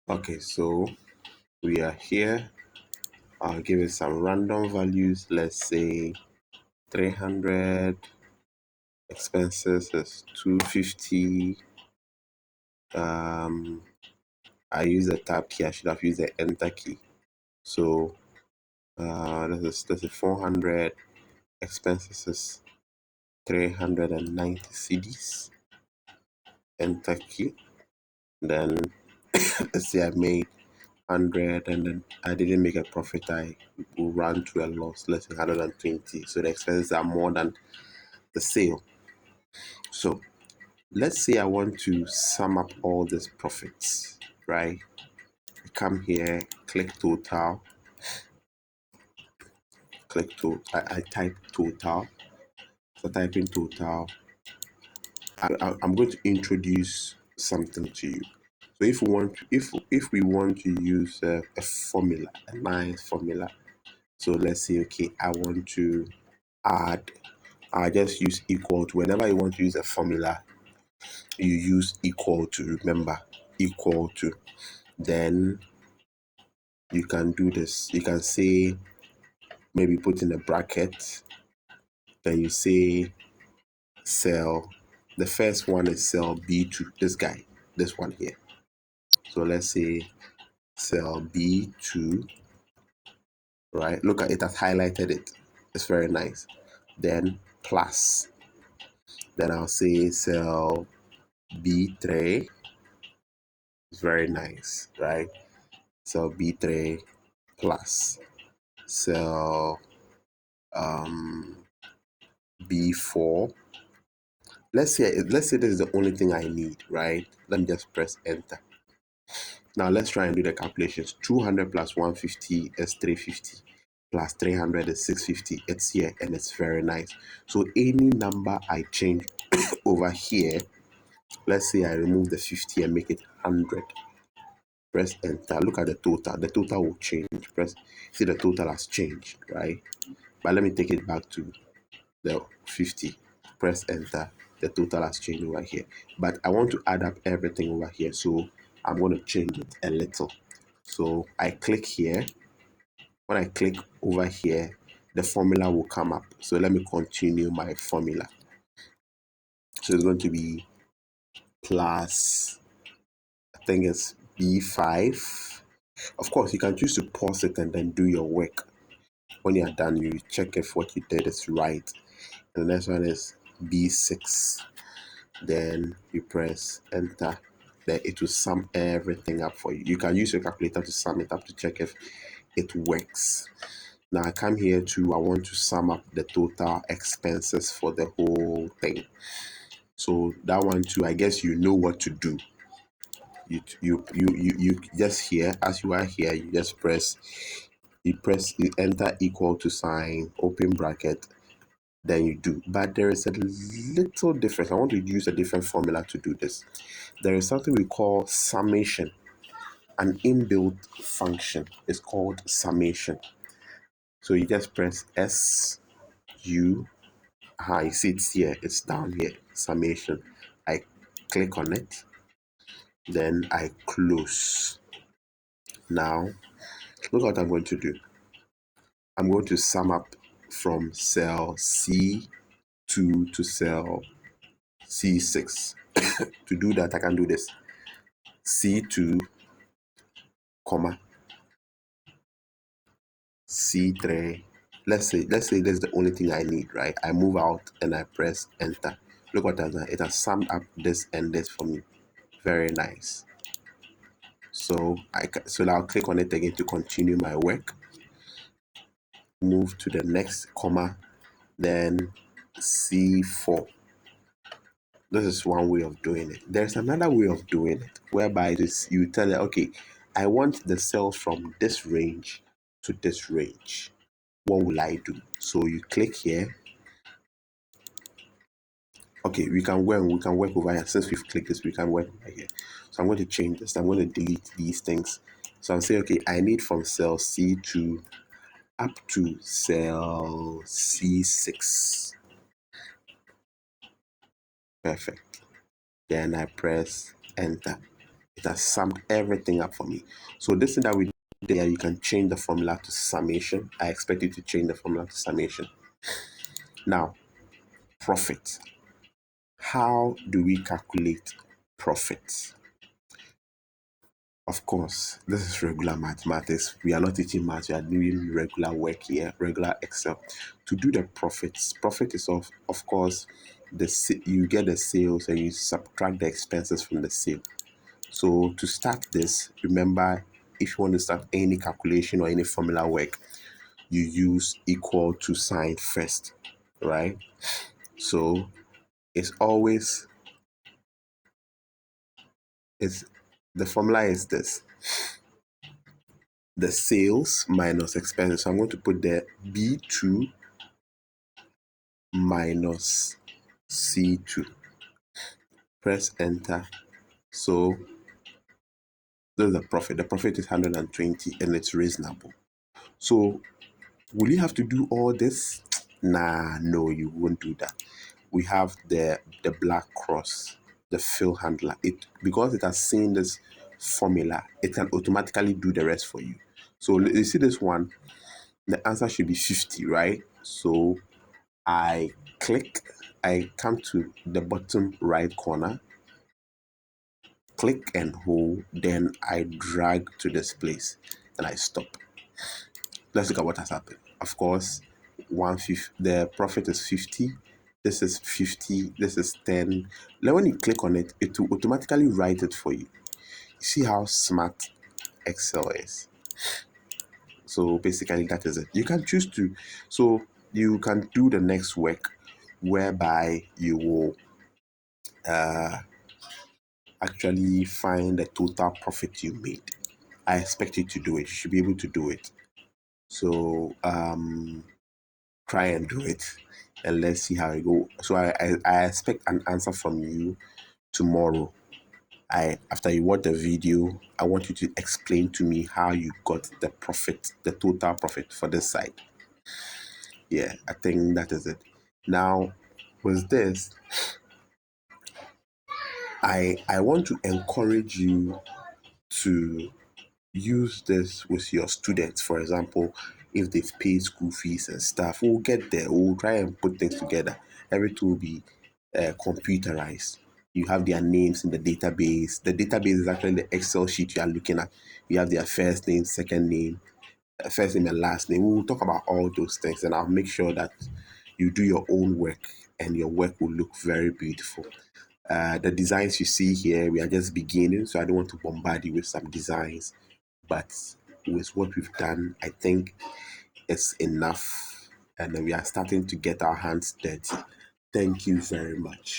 Okay, so we are here. I'll give it some random values. Let's say 300, expenses is 250. I use the tab key. I should have used the enter key. So this is 400, expenses is 390 cedis. Enter key. Then let's say I made 100 and then I didn't make a profit. I will run to a loss. Let's say 120. So the expenses are more than the sale. So let's say I want to sum up all these profits, right? I come here, click total, I type total. So typing total, I'm going to introduce something to you. So if we want to use a formula, a nice formula. So let's say, okay, I want to add, I just use equal to. Whenever you want to use a formula, you use equal to. Remember, equal to. Then you can do this. You can say, maybe put in a bracket. Then you say cell. The first one is cell B2. This guy, this one here. So let's say cell B2. Right? Look at it, has highlighted it. It's very nice. Then plus. Then I'll say cell B3. It's very nice, right? Cell B3 plus cell B4. Let's say this is the only thing I need, right? Let me just press enter. Now let's try and do the calculations. 200 plus 150 is 350 plus 300 is 650. It's here and it's very nice. So any number I change over here, let's say I remove the 50 and make it 100. Press enter. Look at the total. The total will change. See the total has changed, right? But let me take it back to the 50. Press enter. The total has changed over here. But I want to add up everything over here. So I'm going to change it a little. So I click here. When I click over here, the formula will come up. So let me continue my formula. So it's going to be plus, I think it's B5. Of course, you can choose to pause it and then do your work. When you are done, you check if what you did is right. And the next one is B6. Then you press enter. Then it will sum everything up for you. You can use your calculator to sum it up to check if it works. Now I come here I want to sum up the total expenses for the whole thing. So that one too, I guess you know what to do. You just here, as you are here, you just press you enter equal to sign, open bracket, then you do. But there is a little difference. I want to use a different formula to do this. There is something we call summation. An inbuilt function is called summation. So you just press S U. You see it's here. It's down here. Summation. I click on it. Then I close. Now, look what I'm going to do. I'm going to sum up from cell C2 to cell C6. To do that, I can do this. C2, comma, C3. Let's say this is the only thing I need, right? I move out and I press enter. Look what I've done. It has summed up this and this for me. Very nice. So I'll click on it again to continue my work. Move to the next comma, then C4. This is one way of doing it. There's another way of doing it whereby you tell it, okay, I want the cells from this range to this range. What will I do? So you click here. Okay, we can work over here. Since we've clicked this, we can work over here. So I'm going to change this. I'm going to delete these things. So I'm saying, okay, I need from cell C2 up to cell C6. Perfect. Then I press enter. It has summed everything up for me. So this thing that we did there, you can change the formula to summation. I expect you to change the formula to summation. Now, profit. How do we calculate profit? Of course, this is regular mathematics. We are not teaching maths, we are doing regular work here, regular Excel. To do the profits, profit is of course, you get the sales and you subtract the expenses from the sale. So to start this, remember, if you want to start any calculation or any formula work, you use equal to sign first, right? So it's always, it's the formula is this: the sales minus expenses. So I'm going to put the B2 minus C2. Press enter. So this is the profit. The profit is 120 and it's reasonable. So will you have to do all this? Nah, no, you won't do that. We have the black cross, the fill handler. It, because it has seen this formula, it can automatically do the rest for you. So you see this one, the answer should be 50, right? So I I come to the bottom right corner, click and hold, then I drag to this place and I stop. Let's look at what has happened. Of course, 150, the profit is 50. This is 50. This is 10. Then when you click on it, it will automatically write it for you. You see how smart Excel is. So basically, that is it. You can choose to, so you can do the next work whereby you will actually find the total profit you made. I expect you to do it. You should be able to do it. So try and do it, and let's see how it go. So I expect an answer from you tomorrow. After you watch the video, I want you to explain to me how you got the profit, the total profit for this side. Yeah, I think that is it. Now, with this, I want to encourage you to use this with your students. For example, if they've paid school fees and stuff, we'll get there. We'll try and put things together. Everything will be computerized. You have their names in the database. The database is actually the Excel sheet you are looking at. You have their first name, second name, first name and last name. We'll talk about all those things, and I'll make sure that you do your own work and your work will look very beautiful. The designs you see here, we are just beginning, so I don't want to bombard you with some designs. But with what we've done, I think it's enough, and we are starting to get our hands dirty. Thank you very much.